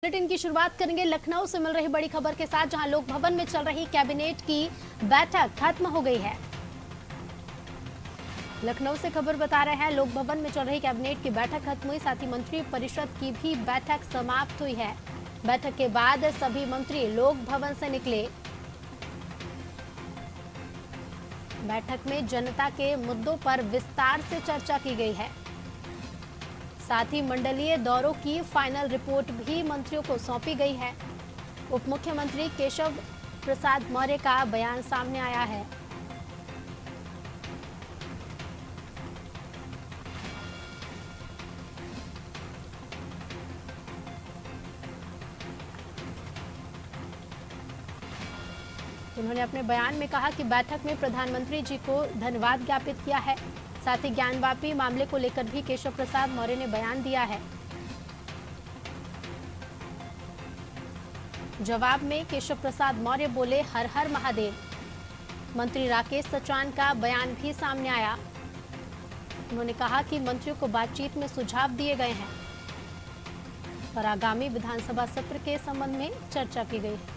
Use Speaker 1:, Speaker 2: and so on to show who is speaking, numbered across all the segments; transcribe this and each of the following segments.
Speaker 1: Bulletin की शुरुआत करेंगे लखनऊ से मिल रही बड़ी खबर के साथ, जहां लोक भवन में चल रही कैबिनेट की बैठक खत्म हो गई है। लखनऊ से खबर बता रहे हैं, लोक भवन में चल रही कैबिनेट की बैठक खत्म हुई, साथ ही मंत्री परिषद की भी बैठक समाप्त हुई है। बैठक के बाद सभी मंत्री लोक भवन से निकले। बैठक में जनता के मुद्दों पर विस्तार से चर्चा की गई है। साथ ही मंडलीय दौरों की फाइनल रिपोर्ट भी मंत्रियों को सौंपी गई है। उप मुख्यमंत्री केशव प्रसाद मौर्य का बयान सामने आया है। उन्होंने अपने बयान में कहा कि बैठक में प्रधानमंत्री जी को धन्यवाद ज्ञापित किया है। साथ ही ज्ञानवापी मामले को लेकर भी केशव प्रसाद मौर्य ने बयान दिया है। जवाब में केशव प्रसाद मौर्य बोले, हर हर महादेव। मंत्री राकेश सचान का बयान भी सामने आया। उन्होंने कहा कि मंत्रियों को बातचीत में सुझाव दिए गए हैं और आगामी विधानसभा सत्र के संबंध में चर्चा की गई है।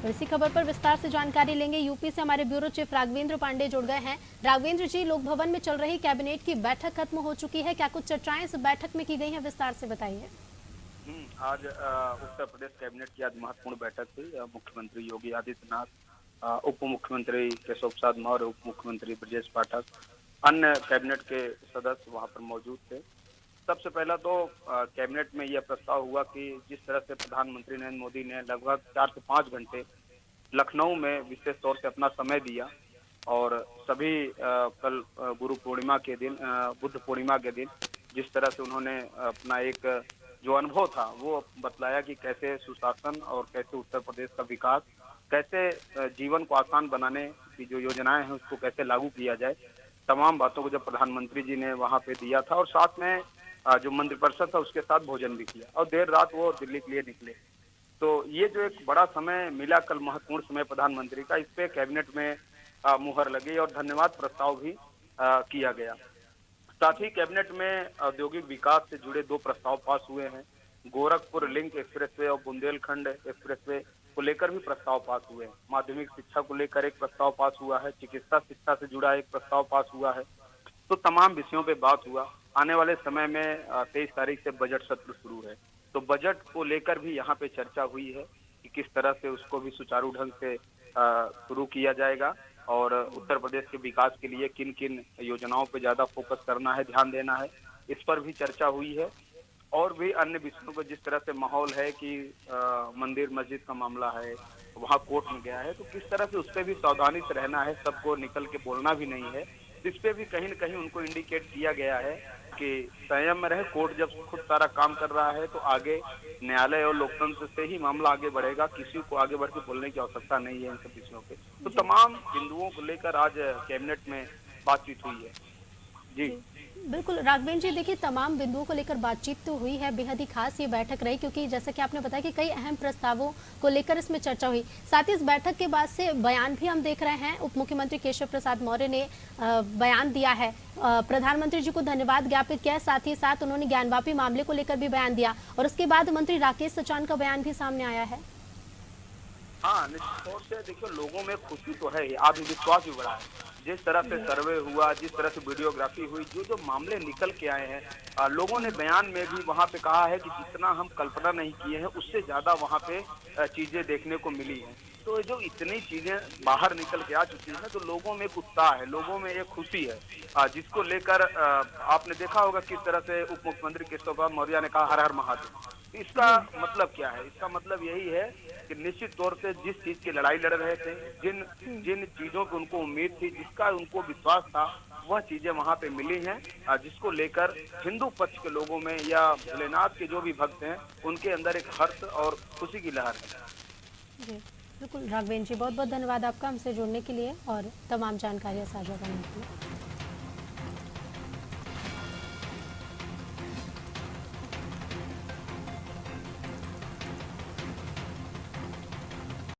Speaker 1: इसी खबर पर विस्तार से जानकारी लेंगे। यूपी से हमारे ब्यूरो चीफ राघवेंद्र पांडे जुड़ गए हैं। राघवेंद्र जी, लोक भवन में चल रही कैबिनेट की बैठक खत्म हो चुकी है, क्या कुछ चर्चाएं इस बैठक में की गई हैं, विस्तार से बताइए।
Speaker 2: आज उत्तर प्रदेश कैबिनेट की आज महत्वपूर्ण बैठक हुई। मुख्यमंत्री योगी आदित्यनाथ, उप मुख्यमंत्री केशव प्रसाद मौर्य, उप मुख्यमंत्री ब्रजेश पाठक, अन्य कैबिनेट के सदस्य वहां पर मौजूद थे। सबसे पहला तो कैबिनेट में यह प्रस्ताव हुआ कि जिस तरह से प्रधानमंत्री नरेंद्र मोदी ने लगभग 4 से 5 घंटे लखनऊ में विशेष तौर से अपना समय दिया और सभी कल गुरु पूर्णिमा के दिन, बुद्ध पूर्णिमा के दिन जिस तरह से उन्होंने अपना एक जो अनुभव था वो बतलाया कि कैसे सुशासन और कैसे उत्तर प्रदेश का विकास, कैसे जीवन को आसान बनाने की जो योजनाएं हैं उसको कैसे लागू किया जाए, तमाम बातों को जब प्रधानमंत्री जी ने वहां पे दिया था। और साथ में जो मंत्रिपरिषद था उसके साथ भोजन भी किया और देर रात वो दिल्ली के लिए निकले। तो ये जो एक बड़ा समय मिला कल, महत्वपूर्ण समय प्रधानमंत्री का, इस पे कैबिनेट में मुहर लगी और धन्यवाद प्रस्ताव भी किया गया। साथ ही कैबिनेट में औद्योगिक विकास से जुड़े 2 प्रस्ताव पास हुए हैं। गोरखपुर लिंक एक्सप्रेसवे और बुंदेलखंड एक्सप्रेसवे को लेकर भी प्रस्ताव पास हुए हैं। माध्यमिक शिक्षा को लेकर एक प्रस्ताव पास हुआ है। चिकित्सा शिक्षा से जुड़ा एक प्रस्ताव पास हुआ है। तो तमाम विषयों पे बात हुआ। आने वाले समय में 23 तारीख से बजट सत्र शुरू है, तो बजट को लेकर भी यहाँ पे चर्चा हुई है कि किस तरह से उसको भी सुचारू ढंग से शुरू किया जाएगा और उत्तर प्रदेश के विकास के लिए किन किन योजनाओं पे ज्यादा फोकस करना है, ध्यान देना है, इस पर भी चर्चा हुई है। और भी अन्य विषयों पर जिस तरह से माहौल है कि मंदिर मस्जिद का मामला है, वहाँ कोर्ट में गया है, तो किस तरह से उस पर भी सावधानी से रहना है, सबको निकल के बोलना भी नहीं है। इस पे भी कहीं न कहीं उनको इंडिकेट किया गया है कि संयम में रहे। कोर्ट जब खुद सारा काम कर रहा है तो आगे न्यायालय और लोकतंत्र से ही मामला आगे बढ़ेगा, किसी को आगे बढ़ के बोलने की आवश्यकता नहीं है इन सब विषयों पे। तो तमाम बिंदुओं को लेकर आज कैबिनेट में बातचीत हुई है। जी
Speaker 1: बिल्कुल राघवेंद्र जी, देखिए तमाम बिंदुओं को लेकर बातचीत तो हुई है, बेहद ही खास ये बैठक रही, क्योंकि जैसा कि आपने बताया कि कई अहम प्रस्तावों को लेकर इसमें चर्चा हुई। साथ ही इस बैठक के बाद से बयान भी हम देख रहे हैं, उप मुख्यमंत्री केशव प्रसाद मौर्य ने बयान दिया है, प्रधानमंत्री जी को धन्यवाद ज्ञापित किया है। साथ ही साथ उन्होंने ज्ञानवापी मामले को लेकर भी बयान दिया और उसके बाद मंत्री राकेश सचान का बयान भी सामने आया है।
Speaker 2: हाँ, निश्चित तौर से देखो, लोगों में खुशी तो है, आत्मविश्वास भी बढ़ा है। जिस तरह से सर्वे हुआ, जिस तरह से वीडियोग्राफी हुई, जो मामले निकल के आए हैं, लोगों ने बयान में भी वहाँ पे कहा है कि जितना हम कल्पना नहीं किए हैं उससे ज्यादा वहाँ पे चीजें देखने को मिली हैं। तो जो इतनी चीजें बाहर निकल के आ चुकी हैं, तो लोगों में एक उत्साह है, लोगों में एक खुशी है, जिसको लेकर आपने देखा होगा किस तरह से उप मुख्यमंत्री केशव प्रसाद मौर्य ने कहा, हर हर महादेव। इसका मतलब क्या है? इसका मतलब यही है कि निश्चित तौर से जिस चीज की लड़ाई लड़ रहे थे, जिन चीजों की उनको उम्मीद थी, जिसका उनको विश्वास था, वह चीजें वहां पे मिली हैं, जिसको लेकर हिंदू पक्ष के लोगों में या भोलेनाथ के जो भी भक्त हैं उनके अंदर एक हर्ष और खुशी की लहर है।
Speaker 1: जी बिल्कुल राघवेंद्र जी, बहुत बहुत धन्यवाद आपका हमसे जुड़ने के लिए और तमाम जानकारियां साझा करने के लिए।